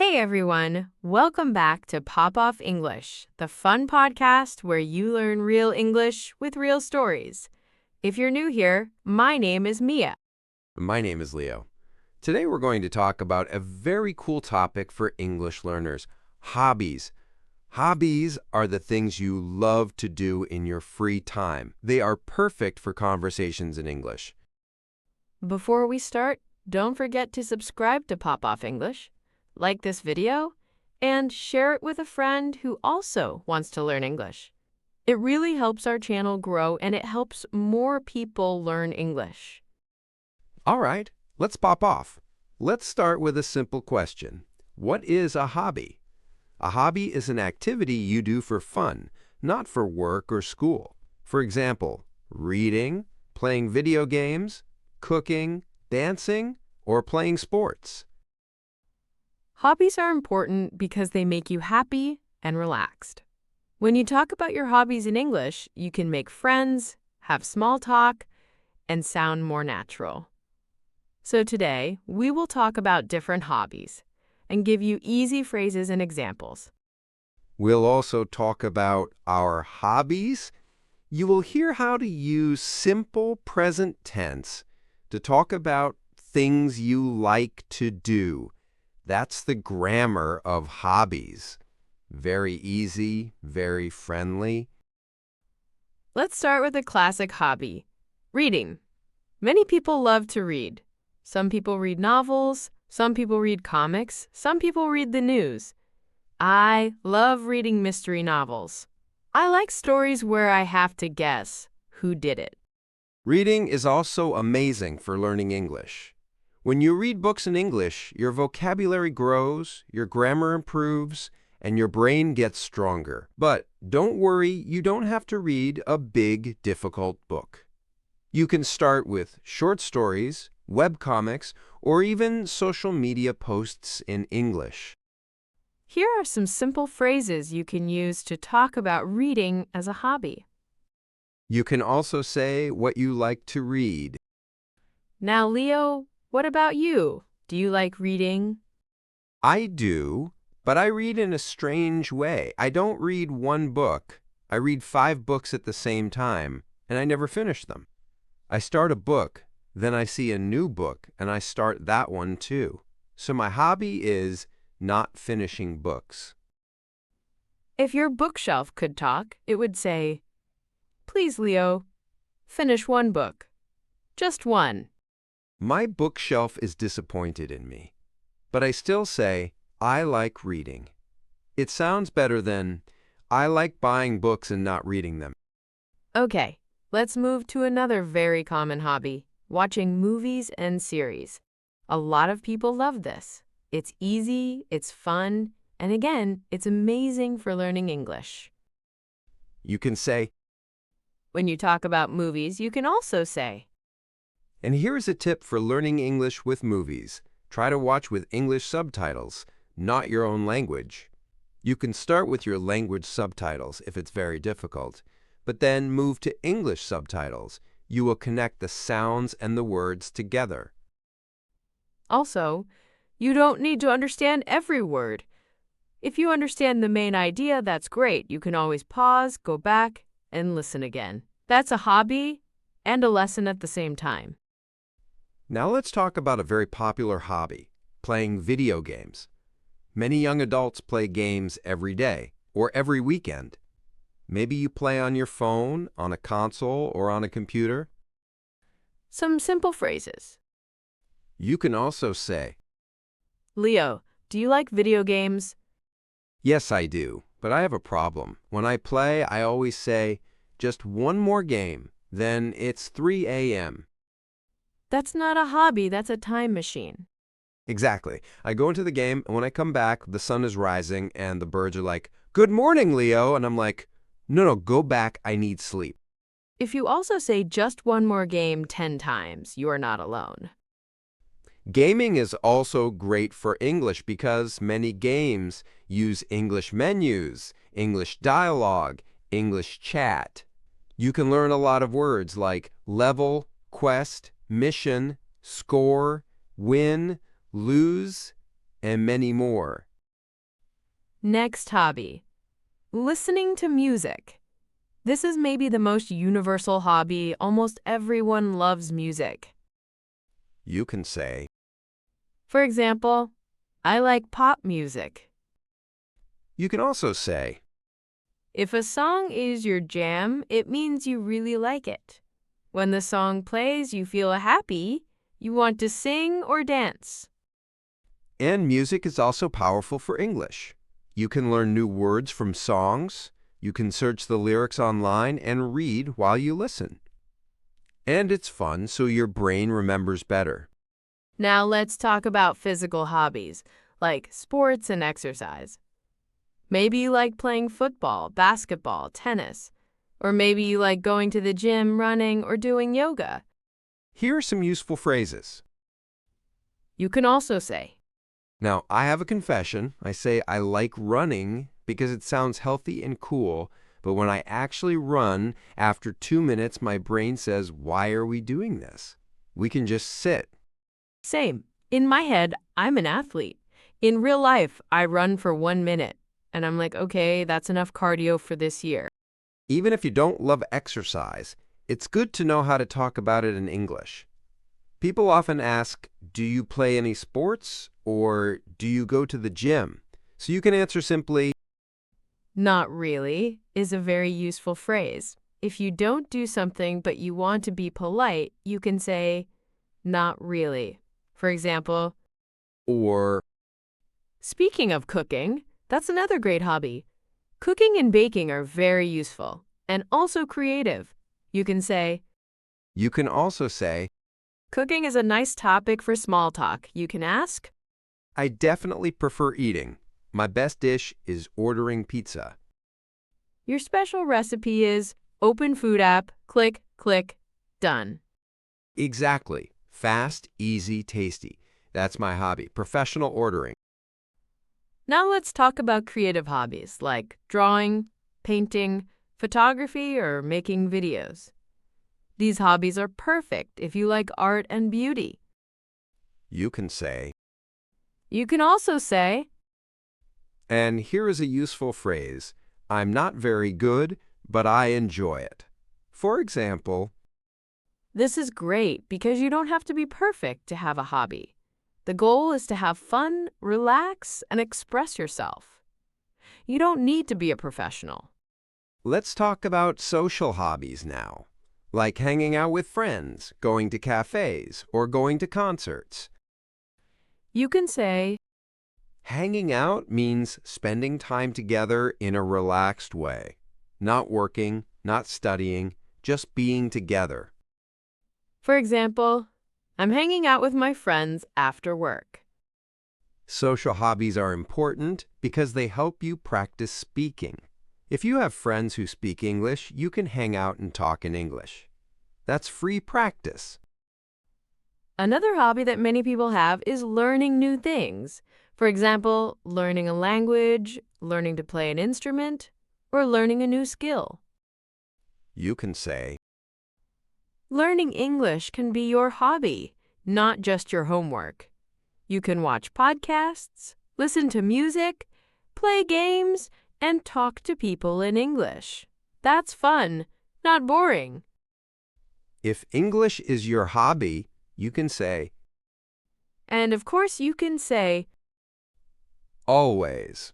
Hey everyone, welcome back to Pop Off English, the fun podcast where you learn real English with real stories. If you're new here, my name is Mia. My name is Leo. Today we're going to talk about a very cool topic for English learners, hobbies. Hobbies are the things you love to do in your free time. They are perfect for conversations in English. Before we start, don't forget to subscribe to Pop Off English, like this video, and share it with a friend who also wants to learn English. It really helps our channel grow and it helps more people learn English. All right, let's pop off. Let's start with a simple question. What is a hobby? A hobby is an activity you do for fun, not for work or school. For example, reading, playing video games, cooking, dancing, or playing sports. Hobbies are important because they make you happy and relaxed. When you talk about your hobbies in English, you can make friends, have small talk, and sound more natural. So today, we will talk about different hobbies and give you easy phrases and examples. We'll also talk about our hobbies. You will hear how to use simple present tense to talk about things you like to do. That's the grammar of hobbies. Very easy, very friendly. Let's start with a classic hobby, reading. Many people love to read. Some people read novels, some people read comics, some people read the news. I love reading mystery novels. I like stories where I have to guess who did it. Reading is also amazing for learning English. When you read books in English, your vocabulary grows, your grammar improves, and your brain gets stronger. But don't worry, you don't have to read a big, difficult book. You can start with short stories, webcomics, or even social media posts in English. Here are some simple phrases you can use to talk about reading as a hobby. You can also say what you like to read. Now, Leo, what about you? Do you like reading? I do, but I read in a strange way. I don't read one book. I read 5 books at the same time, and I never finish them. I start a book, then I see a new book, and I start that one too. So my hobby is not finishing books. If your bookshelf could talk, it would say, "Please, Leo, finish one book. Just one." My bookshelf is disappointed in me, but I still say, I like reading. It sounds better than, I like buying books and not reading them. Okay, let's move to another very common hobby, watching movies and series. A lot of people love this. It's easy, it's fun, and again, it's amazing for learning English. You can say, When you talk about movies, you can also say, and here is a tip for learning English with movies. Try to watch with English subtitles, not your own language. You can start with your language subtitles if it's very difficult, but then move to English subtitles. You will connect the sounds and the words together. Also, you don't need to understand every word. If you understand the main idea, that's great. You can always pause, go back, and listen again. That's a hobby and a lesson at the same time. Now let's talk about a very popular hobby, playing video games. Many young adults play games every day or every weekend. Maybe you play on your phone, on a console, or on a computer. Some simple phrases. You can also say, Leo, do you like video games? yes, I do, but I have a problem. When I play, I always say, just one more game, then it's 3 a.m. That's not a hobby, that's a time machine. Exactly. I go into the game, and when I come back, the sun is rising, and the birds are like, good morning, Leo. And I'm like, no, go back. I need sleep. If you also say just one more game 10 times, you are not alone. Gaming is also great for English because many games use English menus, English dialogue, English chat. You can learn a lot of words like level, quest, mission, score, win, lose, and many more. Next hobby, listening to music. This is maybe the most universal hobby. Almost everyone loves music. You can say, For example, I like pop music. you can also say, If a song is your jam, it means you really like it. When the song plays, you feel happy, you want to sing or dance. and music is also powerful for English. You can learn new words from songs, you can search the lyrics online and read while you listen. And it's fun, so your brain remembers better. Now let's talk about physical hobbies, like sports and exercise. Maybe you like playing football, basketball, tennis. Or maybe you like going to the gym, running, or doing yoga. Here are some useful phrases. You can also say, Now, I have a confession. I say I like running because it sounds healthy and cool, but when I actually run, after 2 minutes, my brain says, why are we doing this? We can just sit. same. In my head, I'm an athlete. In real life, I run for 1 minute. And I'm like, okay, that's enough cardio for this year. Even if you don't love exercise, it's good to know how to talk about it in English. People often ask, do you play any sports or do you go to the gym? So you can answer simply, Not really is a very useful phrase. If you don't do something but you want to be polite, you can say, not really. For example, or speaking of cooking, that's another great hobby. Cooking and baking are very useful and also creative. You can say, you can also say, cooking is a nice topic for small talk. You can ask, I definitely prefer eating. My best dish is ordering pizza. your special recipe is open food app, click, click, done. Exactly. Fast, easy, tasty. That's my hobby. Professional ordering. Now let's talk about creative hobbies like drawing, painting, photography, or making videos. These hobbies are perfect if you like art and beauty. You can say, You can also say, and here is a useful phrase, I'm not very good, but I enjoy it. For example, this is great because you don't have to be perfect to have a hobby. The goal is to have fun, relax, and express yourself. You don't need to be a professional. let's talk about social hobbies now, like hanging out with friends, going to cafes, or going to concerts. You can say, Hanging out means spending time together in a relaxed way, not working, not studying, just being together. for example, I'm hanging out with my friends after work. Social hobbies are important because they help you practice speaking. If you have friends who speak English, you can hang out and talk in English. That's free practice. Another hobby that many people have is learning new things. For example, learning a language, learning to play an instrument, or learning a new skill. You can say, Learning English can be your hobby, not just your homework. You can watch podcasts, listen to music, play games, and talk to people in English. That's fun, not boring. if English is your hobby, you can say, And of course, you can say, always.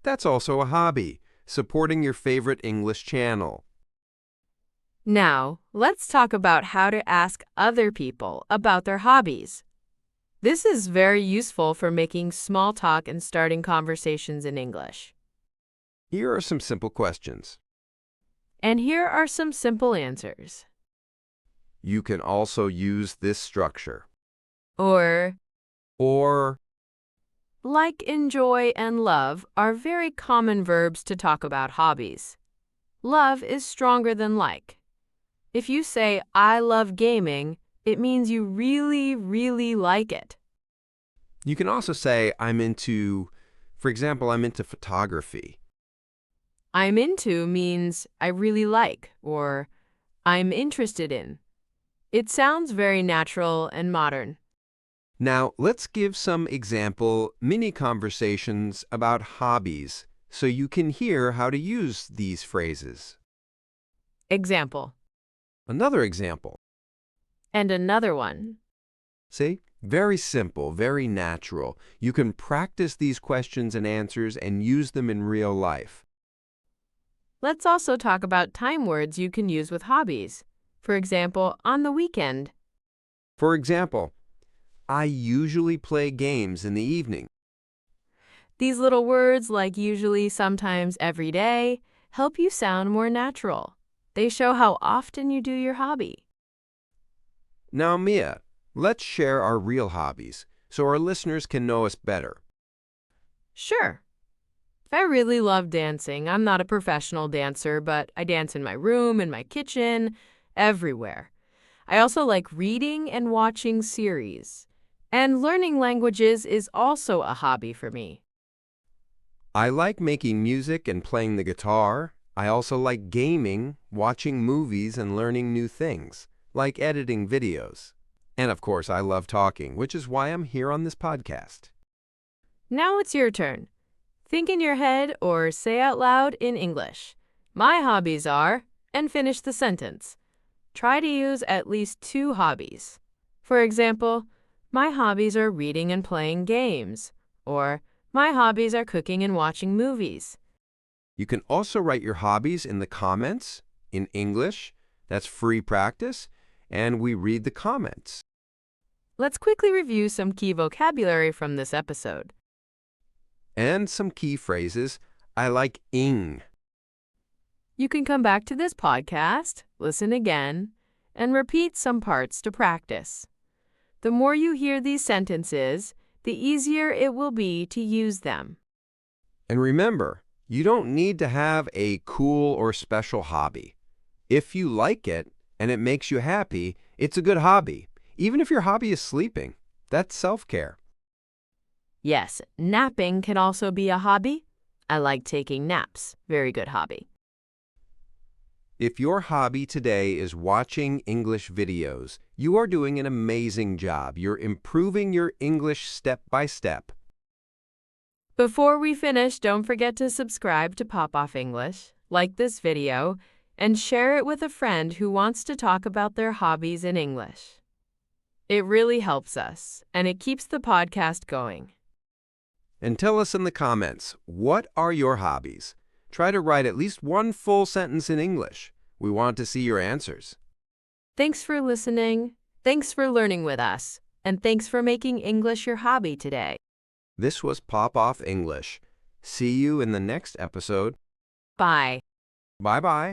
That's also a hobby, supporting your favorite English channel. now, let's talk about how to ask other people about their hobbies. This is very useful for making small talk and starting conversations in English. Here are some simple questions. And here are some simple answers. You can also use this structure. Or, Or, like, enjoy, and love are very common verbs to talk about hobbies. Love is stronger than like. If you say, I love gaming, it means you really, really like it. you can also say, for example, I'm into photography. I'm into means I really like or I'm interested in. It sounds very natural and modern. Now, let's give some example mini conversations about hobbies so you can hear how to use these phrases. Example. Another example. And another one. See? Very simple, very natural. You can practice these questions and answers and use them in real life. Let's also talk about time words you can use with hobbies. For example, on the weekend. For example, I usually play games in the evening. These little words, like usually, sometimes, every day, help you sound more natural. They show how often you do your hobby. Now, Mia, let's share our real hobbies so our listeners can know us better. Sure. I really love dancing. I'm not a professional dancer, but I dance in my room, in my kitchen, everywhere. I also like reading and watching series. And learning languages is also a hobby for me. I like making music and playing the guitar. I also like gaming, watching movies, and learning new things, like editing videos. And of course, I love talking, which is why I'm here on this podcast. Now it's your turn. Think in your head or say out loud in English. My hobbies are, and finish the sentence. Try to use at least 2 hobbies. For example, my hobbies are reading and playing games, or my hobbies are cooking and watching movies. You can also write your hobbies in the comments in English. That's free practice, and we read the comments. Let's quickly review some key vocabulary from this episode. And some key phrases. I like ing. You can come back to this podcast, listen again, and repeat some parts to practice. The more you hear these sentences, the easier it will be to use them. And remember, you don't need to have a cool or special hobby. If you like it and it makes you happy, it's a good hobby. Even if your hobby is sleeping, that's self-care. Yes, napping can also be a hobby. I like taking naps. Very good hobby. If your hobby today is watching English videos, you are doing an amazing job. You're improving your English step by step. Before we finish, don't forget to subscribe to Pop Off English, like this video, and share it with a friend who wants to talk about their hobbies in English. It really helps us, and it keeps the podcast going. And tell us in the comments, what are your hobbies? Try to write at least one full sentence in English. We want to see your answers. Thanks for listening, thanks for learning with us, and thanks for making English your hobby today. This was Pop Off English. See you in the next episode. Bye. Bye-bye.